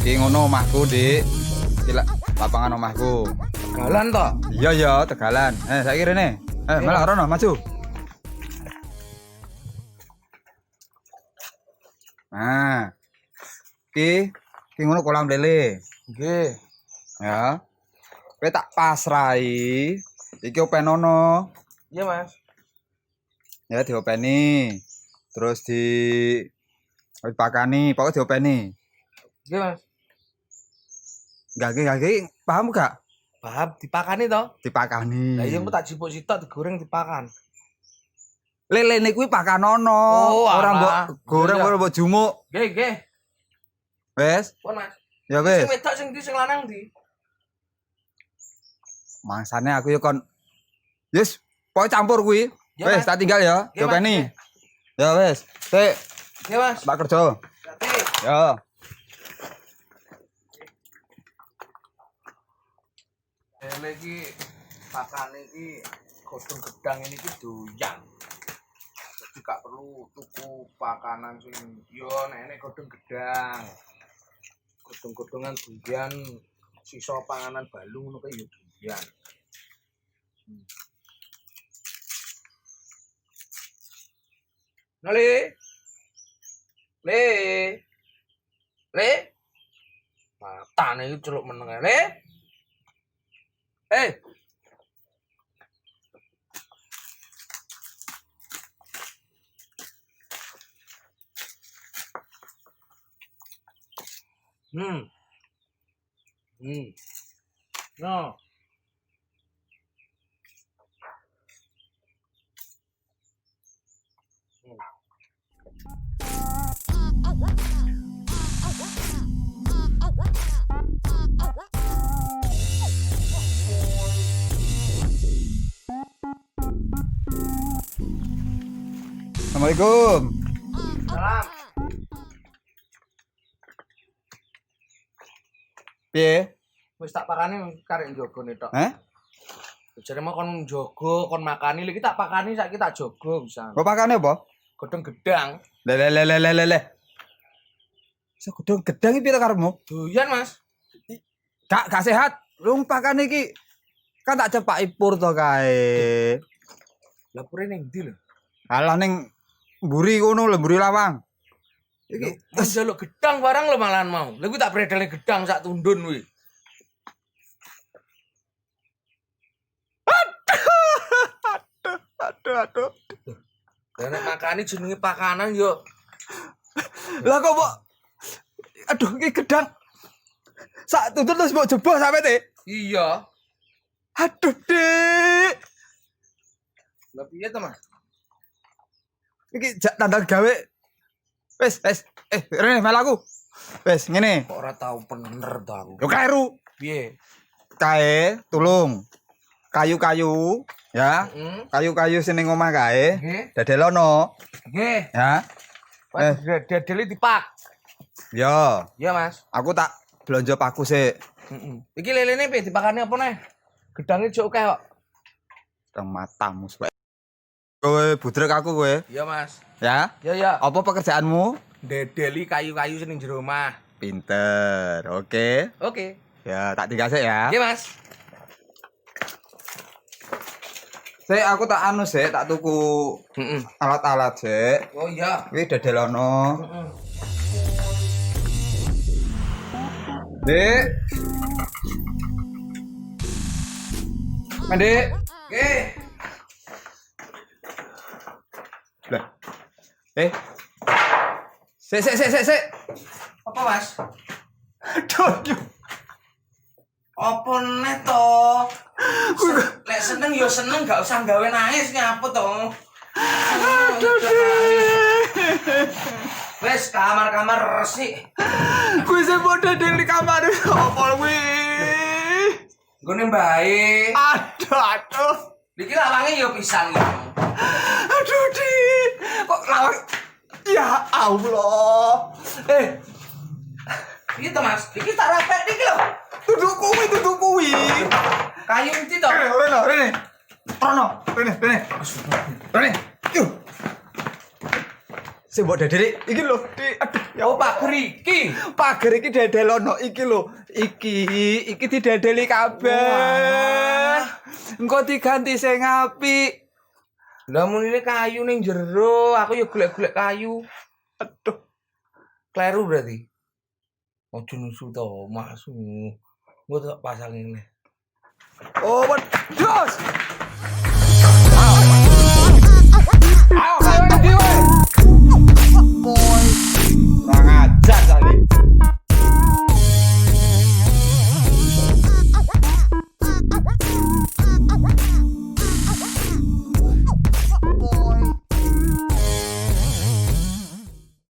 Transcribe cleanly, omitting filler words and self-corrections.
Iki ngono omahku, Dik. Iki lapangan omahku. Tegalan toh? Iya ya, Tegalan. Saiki rene. Malah rono maju. Nah. Iki ngono kolam lele. Nggih. Ya. Kowe tak pasrahi. Iki openono. Iya, Mas. Ya diopeni. Terus dipakani, pokoknya diopeni. Nggih, Mas. Gak, paham gak? Paham, dipakani toh? Dipakani. Lah iya engko tak jipuk sitok digoreng dipakan. Lelene kuwi pakanono, Oh, ora mbok alah. goreng, Iya. ora mbok jumuk. Nggih, nggih. Wes, Pun, Mas. ya Sing wes. wedok sing ndi sing lanang ndi? Mangsane aku ya kon yes, pokoke campur kuwi. Ya, Wes, Mas. tak tinggal ya. Ya, Mas. Diopeni. Ya wes. Sik, Nggih, Mas. tak kerja. Berarti Ya. lele iki pakane iki godhong gedang ini iki doyan. Jadi gak perlu tuku pakanan sing yo nek godhong gedang. Godhong-godhongan doyan sisa panganan balung ngono kae yo doyan. Nali. Le. Le. Matane iki celuk meneng ae. Le. Eh. Hmm. No. Assalamualaikum. Salam. Piye? Wis tak pakani karek njogone tok. Heh? Jare mau kon njogo, kon makani lagi tak pakani saiki tak jogo bisa. Kok pakane apa? Godhong gedang. Le. Iso godhong gedang iki piye karepmu? Doyan, Mas. Gak sehat. Lu pakane iki kan tak cepaki pur to kae. Lah pure ning ndi lho? Alah ning mburi kono lho, mburi lawang. Iki Wis njaluk gedang barang lho malahan mau. Lha kuwi tak bredele gedang sak tundun kuwi. aduh. Lah nek makani jenenge pakanan yo. Lah kok mbok aduh iki gedang sak tuntut terus mbok jebol sampe te. Iya. Aduh, Dik. Lah piye to, Mas? Iki jak tandang gawe. Wes. Rene melaku. Wes, ngene. Kok ora tau bener to aku. Yo kleru. Piye? Kae tulung. Kayu-kayu, ya. Heeh. Kayu-kayu sing ning omah kae. Nggih. Dadelono, Nggih. ya. Wes dedeli dipak. Yo, Iya, Mas. aku tak blonjo paku sik. Heeh. Iki lelene piye dipakane apa neh? Gedange jok akeh kok. Teng matamu supaya kowe budrek aku kowe, Iya, Mas. ya. Ya. Apa pekerjaanmu? Dedeli kayu-kayu sing ning jero omah. Pinter. Oke. Oke. Ya, tak tinggal sik ya. Nggih, Mas. Sik aku tak anu sik, tak tuku Heeh. alat-alat sik. Oh iya. Iki dadelono. Heeh. Dik. Dik. Nggih. Lah. Sik. Apa, Mas? Aduh. Apa neh to? Lek seneng ya seneng, gak usah gawe nangis nyapa to. Aduh. Wes kamar-kamar resik. Kuwi sing padha di kamar apa kuwi? Nggone mbae. Aduh. Iki lawange ya pisan iki. Aduh, Dik. Kok lawang? Ya Allah. Piye to, Mas? Iki tak rapek iki lho. Duduk kuwi. Kayu iki to. Rene. Rene. Yuk. Sing mbok dedeli iki lho. Aduh, ya Oh, pager iki. pager iki dedelono iki lho. Iki didedeli kabeh. Engko diganti sing apik. Lah mun ini kayu ning jero, aku ya golek-golek kayu. Aduh. Kleru berarti. Ojo nusu to, Mas. Gua tak pasang ini. Oh, wedhus. Ayo.